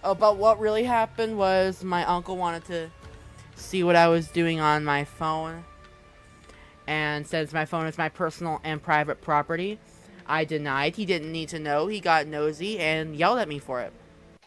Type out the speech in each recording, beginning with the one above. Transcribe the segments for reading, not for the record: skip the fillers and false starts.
But what really happened was my uncle wanted to see what I was doing on my phone. And since my phone is my personal and private property, I denied. He didn't need to know. He got nosy and yelled at me for it.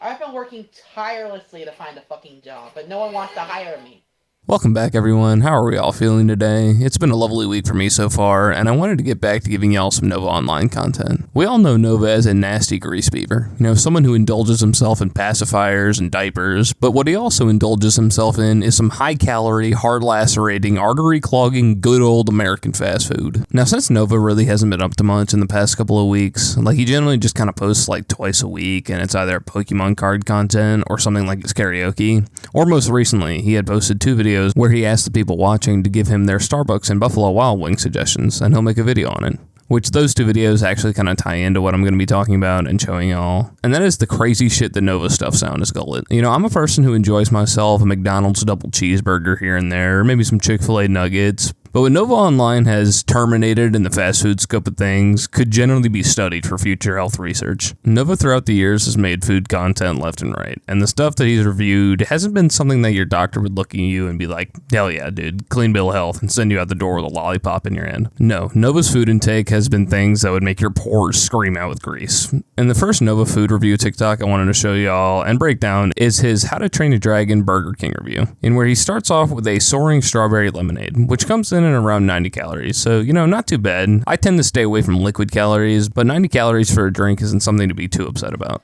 I've been working tirelessly to find a fucking job, but no one wants to hire me. Welcome back, everyone. How are we all feeling today? It's been a lovely week for me so far, and I wanted to get back to giving y'all some Nova Online content. We all know Nova as a nasty grease beaver, someone who indulges himself in pacifiers and diapers, but what he also indulges himself in is some high-calorie, hard-lacerating, artery-clogging, good old American fast food. Now, since Nova really hasn't been up to much in the past couple of weeks, he generally just kind of posts twice a week, and it's either Pokemon card content or something like his karaoke, or most recently, he had posted 2 videos where he asked the people watching to give him their Starbucks and Buffalo Wild Wings suggestions, and he'll make a video on it. Which those 2 videos actually kind of tie into what I'm going to be talking about and showing y'all. And that is the crazy shit that Nova stuffs down his gullet. I'm a person who enjoys myself a McDonald's double cheeseburger here and there, or maybe some Chick-fil-A nuggets. But what Nova Online has terminated in the fast food scope of things could generally be studied for future health research. Nova throughout the years has made food content left and right, and the stuff that he's reviewed hasn't been something that your doctor would look at you and be like, hell yeah, dude, clean bill of health, and send you out the door with a lollipop in your hand. No, Nova's food intake has been things that would make your pores scream out with grease. And the first Nova food review TikTok I wanted to show y'all and break down is his How to Train Your Dragon Burger King review, in where he starts off with a soaring strawberry lemonade, which comes in at around 90 calories, so not too bad. I tend to stay away from liquid calories, but 90 calories for a drink isn't something to be too upset about.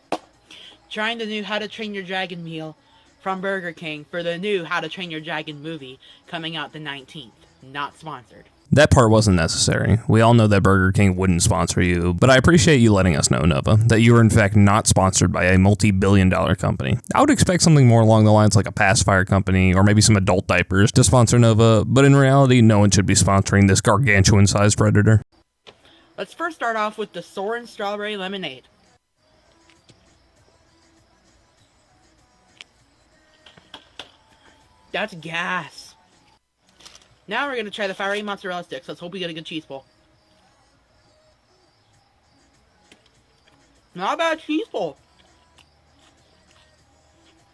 Trying the new How to Train Your Dragon meal from Burger King for the new How to Train Your Dragon movie coming out the 19th. Not sponsored. That part wasn't necessary. We all know that Burger King wouldn't sponsor you, but I appreciate you letting us know, Nova, that you are in fact not sponsored by a multi-billion-dollar company. I would expect something more along the lines like a pacifier company or maybe some adult diapers to sponsor Nova, but in reality, no one should be sponsoring this gargantuan-sized predator. Let's first start off with the Soarin' Strawberry Lemonade. That's gas. Now we're going to try the fiery mozzarella sticks. Let's hope we get a good cheese pull. Not a bad cheese pull.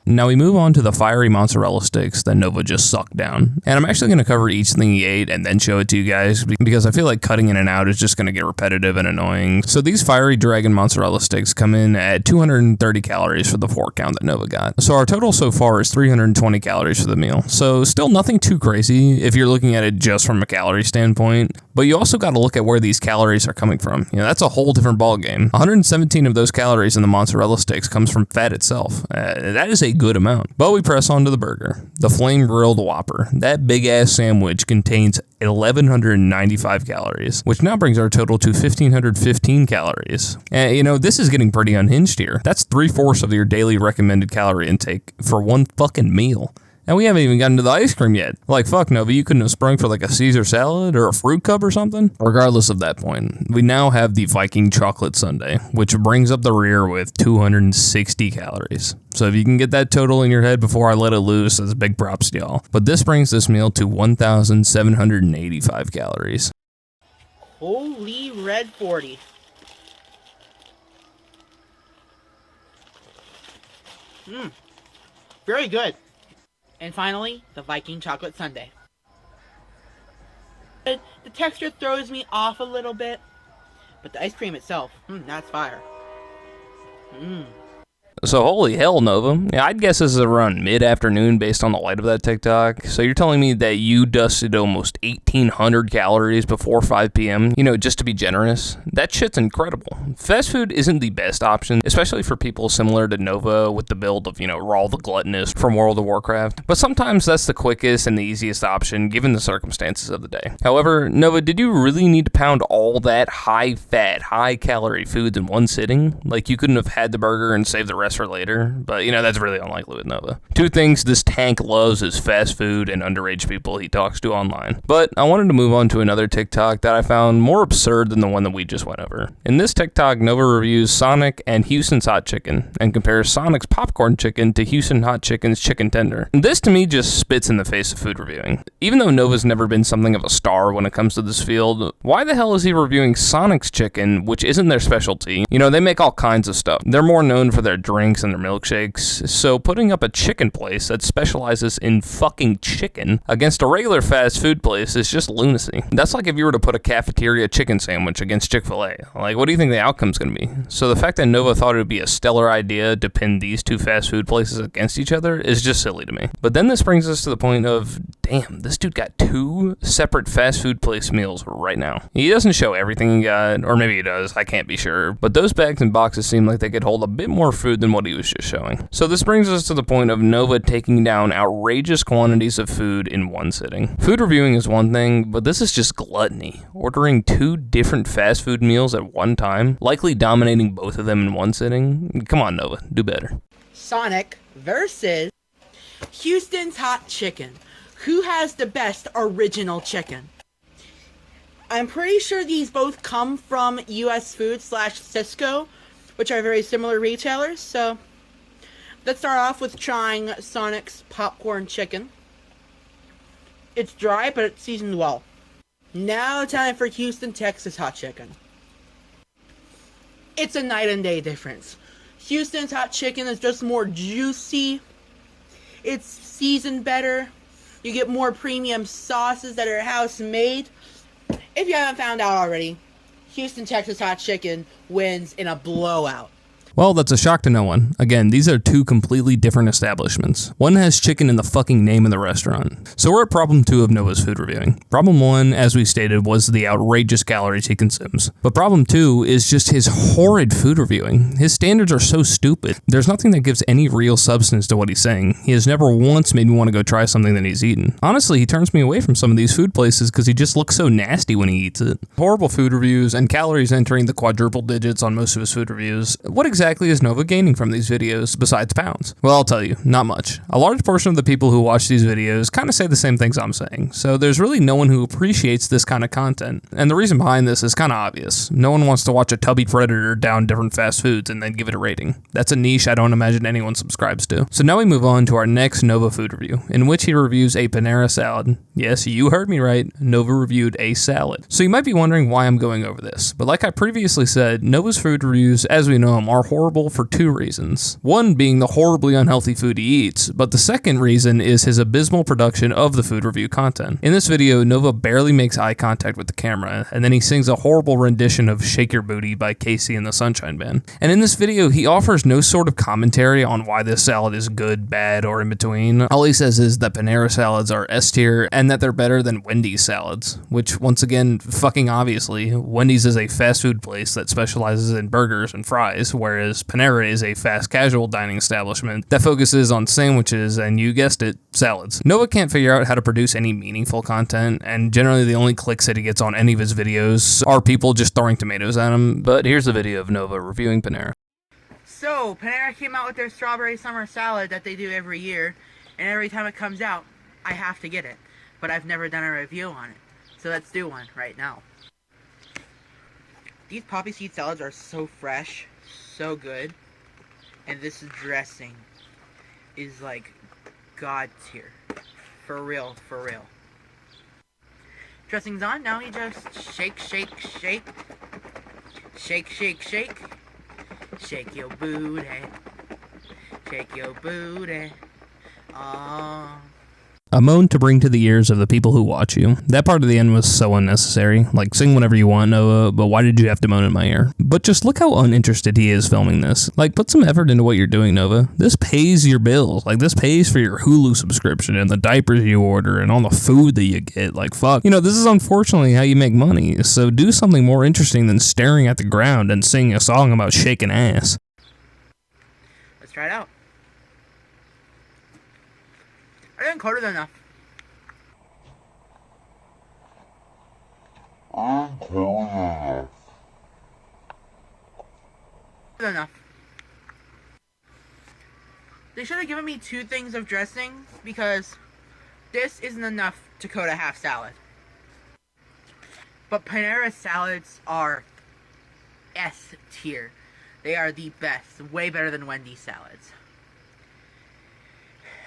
Now we move on to the fiery mozzarella sticks that Nova just sucked down. And I'm actually going to cover each thing he ate and then show it to you guys because I feel like cutting in and out is just going to get repetitive and annoying. So these fiery dragon mozzarella sticks come in at 230 calories for the 4 count that Nova got. So our total so far is 320 calories for the meal. So still nothing too crazy if you're looking at it just from a calorie standpoint. But you also got to look at where these calories are coming from. That's a whole different ballgame. 117 of those calories in the mozzarella sticks comes from fat itself. That is a good amount. But we press on to the burger. The flame grilled Whopper. That big ass sandwich contains 1,195 calories, which now brings our total to 1,515 calories. This is getting pretty unhinged here. That's 3/4 of your daily recommended calorie intake for one fucking meal. And we haven't even gotten to the ice cream yet. Fuck, Nova, you couldn't have sprung for a Caesar salad or a fruit cup or something? Regardless of that point, we now have the Viking chocolate sundae, which brings up the rear with 260 calories. So if you can get that total in your head before I let it loose, that's big props to y'all. But this brings this meal to 1,785 calories. Holy red 40. Very good. And finally, the Viking chocolate sundae. The texture throws me off a little bit, but the ice cream itself, that's fire. So holy hell, Nova. Yeah, I'd guess this is around mid-afternoon based on the light of that TikTok. So you're telling me that you dusted almost 1,800 calories before 5 p.m., just to be generous? That shit's incredible. Fast food isn't the best option, especially for people similar to Nova with the build of, Rawl the Gluttonous from World of Warcraft. But sometimes that's the quickest and the easiest option given the circumstances of the day. However, Nova, did you really need to pound all that high-fat, high-calorie foods in one sitting? You couldn't have had the burger and saved the rest for later, but that's really unlikely with Nova. 2 things this tank loves is fast food and underage people he talks to online. But I wanted to move on to another TikTok that I found more absurd than the one that we just went over. In this TikTok, Nova reviews Sonic and Houston's Hot Chicken and compares Sonic's popcorn chicken to Houston Hot Chicken's chicken tender. This to me just spits in the face of food reviewing. Even though Nova's never been something of a star when it comes to this field, why the hell is he reviewing Sonic's chicken, which isn't their specialty? They make all kinds of stuff. They're more known for their drink drinks and their milkshakes. So putting up a chicken place that specializes in fucking chicken against a regular fast food place is just lunacy. That's like if you were to put a cafeteria chicken sandwich against Chick-fil-A. Like, what do you think the outcome's going to be? So the fact that Nova thought it would be a stellar idea to pin these two fast food places against each other is just silly to me. But then this brings us to the point of, damn, this dude got 2 separate fast food place meals right now. He doesn't show everything he got, or maybe he does, I can't be sure, but those bags and boxes seem like they could hold a bit more food than what he was just showing. So this brings us to the point of Nova taking down outrageous quantities of food in one sitting. Food reviewing is one thing, but this is just gluttony. Ordering 2 different fast food meals at one time, likely dominating both of them in one sitting. Come on, Nova, do better. Sonic versus Houston's Hot Chicken. Who has the best original chicken? I'm pretty sure these both come from US Foods / Cisco, which are very similar retailers. So let's start off with trying Sonic's popcorn chicken. It's dry, but it's seasoned well. Now time for Houston, Texas hot chicken. It's a night and day difference. Houston's hot chicken is just more juicy. It's seasoned better. You get more premium sauces that are house made. If you haven't found out already, Houston, Texas hot chicken wins in a blowout. Well, that's a shock to no one. Again, these are 2 completely different establishments. One has chicken in the fucking name of the restaurant. So we're at problem 2 of Nova's food reviewing. Problem 1, as we stated, was the outrageous calories he consumes. But problem 2 is just his horrid food reviewing. His standards are so stupid. There's nothing that gives any real substance to what he's saying. He has never once made me want to go try something that he's eaten. Honestly, he turns me away from some of these food places because he just looks so nasty when he eats it. Horrible food reviews and calories entering the quadruple digits on most of his food reviews. What exactly is Nova gaining from these videos besides pounds? Well, I'll tell you, not much. A large portion of the people who watch these videos kind of say the same things I'm saying, so there's really no one who appreciates this kind of content. And the reason behind this is kind of obvious. No one wants to watch a tubby predator down different fast foods and then give it a rating. That's a niche I don't imagine anyone subscribes to. So now we move on to our next Nova food review, in which he reviews a Panera salad. Yes, you heard me right, Nova reviewed a salad. So you might be wondering why I'm going over this, but like I previously said, Nova's food reviews, as we know them, are horrible for 2 reasons. One being the horribly unhealthy food he eats, but the second reason is his abysmal production of the food review content. In this video, Nova barely makes eye contact with the camera, and then he sings a horrible rendition of Shake Your Booty by Casey and the Sunshine Band. And in this video, he offers no sort of commentary on why this salad is good, bad, or in between. All he says is that Panera salads are S tier, and that they're better than Wendy's salads, which once again, fucking obviously, Wendy's is a fast food place that specializes in burgers and fries, whereas Panera is a fast casual dining establishment that focuses on sandwiches and, you guessed it, salads. Nova can't figure out how to produce any meaningful content, and generally the only clicks that he gets on any of his videos are people just throwing tomatoes at him. But here's a video of Nova reviewing Panera. So, Panera came out with their strawberry summer salad that they do every year, and every time it comes out, I have to get it. But I've never done a review on it, so let's do one right now. These poppy seed salads are so fresh, so good, and this dressing is like God tier. For real, for real. Dressing's on, now you just shake, shake, shake. Shake, shake, shake. Shake your booty. Shake your booty. Aww. A moan to bring to the ears of the people who watch you. That part of the end was so unnecessary. Like, sing whatever you want, Noah, but why did you have to moan in my ear? But just look how uninterested he is filming this. Like, put some effort into what you're doing, Nova. This pays your bills. Like, this pays for your Hulu subscription and the diapers you order and all the food that you get. Like, fuck. You know, this is unfortunately how you make money. So do something more interesting than staring at the ground and singing a song about shaking ass. Let's try it out. I didn't coat it enough. Enough. They should have given me 2 things of dressing because this isn't enough to coat a half salad. But Panera salads are S tier. They are the best. Way better than Wendy's salads.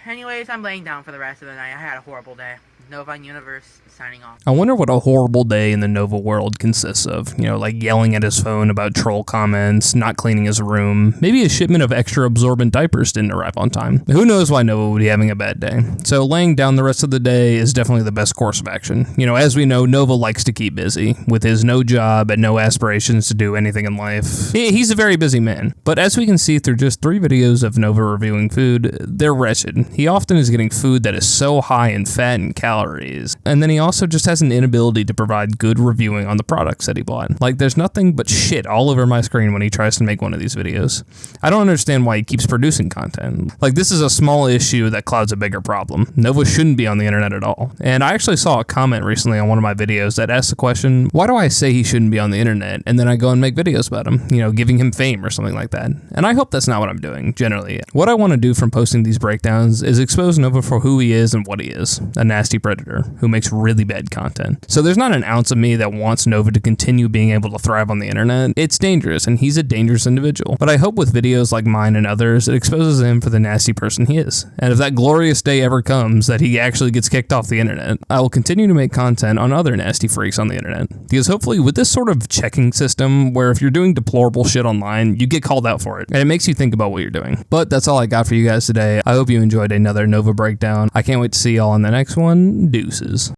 Anyways, I'm laying down for the rest of the night. I had a horrible day. Novine Universe signing off. I wonder what a horrible day in the Nova world consists of. You know, like yelling at his phone about troll comments, not cleaning his room. Maybe a shipment of extra absorbent diapers didn't arrive on time. Who knows why Nova would be having a bad day. So laying down the rest of the day is definitely the best course of action. You know, as we know, Nova likes to keep busy. With his no job and no aspirations to do anything in life, he's a very busy man. But as we can see through just 3 videos of Nova reviewing food, they're wretched. He often is getting food that is so high in fat and calories. And then he also just has an inability to provide good reviewing on the products that he bought. Like, there's nothing but shit all over my screen when he tries to make one of these videos. I don't understand why he keeps producing content. Like, this is a small issue that clouds a bigger problem. Nova shouldn't be on the internet at all. And I actually saw a comment recently on one of my videos that asked the question, why do I say he shouldn't be on the internet and then I go and make videos about him, you know, giving him fame or something like that? And I hope that's not what I'm doing, generally. What I want to do from posting these breakdowns is expose Nova for who he is and what he is, a nasty predator who makes really bad content. So there's not an ounce of me that wants Nova to continue being able to thrive on the internet. It's dangerous, and he's a dangerous individual. But I hope with videos like mine and others, it exposes him for the nasty person he is. And if that glorious day ever comes that he actually gets kicked off the internet, I will continue to make content on other nasty freaks on the internet. Because hopefully with this sort of checking system, where if you're doing deplorable shit online, you get called out for it, and it makes you think about what you're doing. But that's all I got for you guys today. I hope you enjoyed another Nova breakdown. I can't wait to see y'all on the next one. Deuces.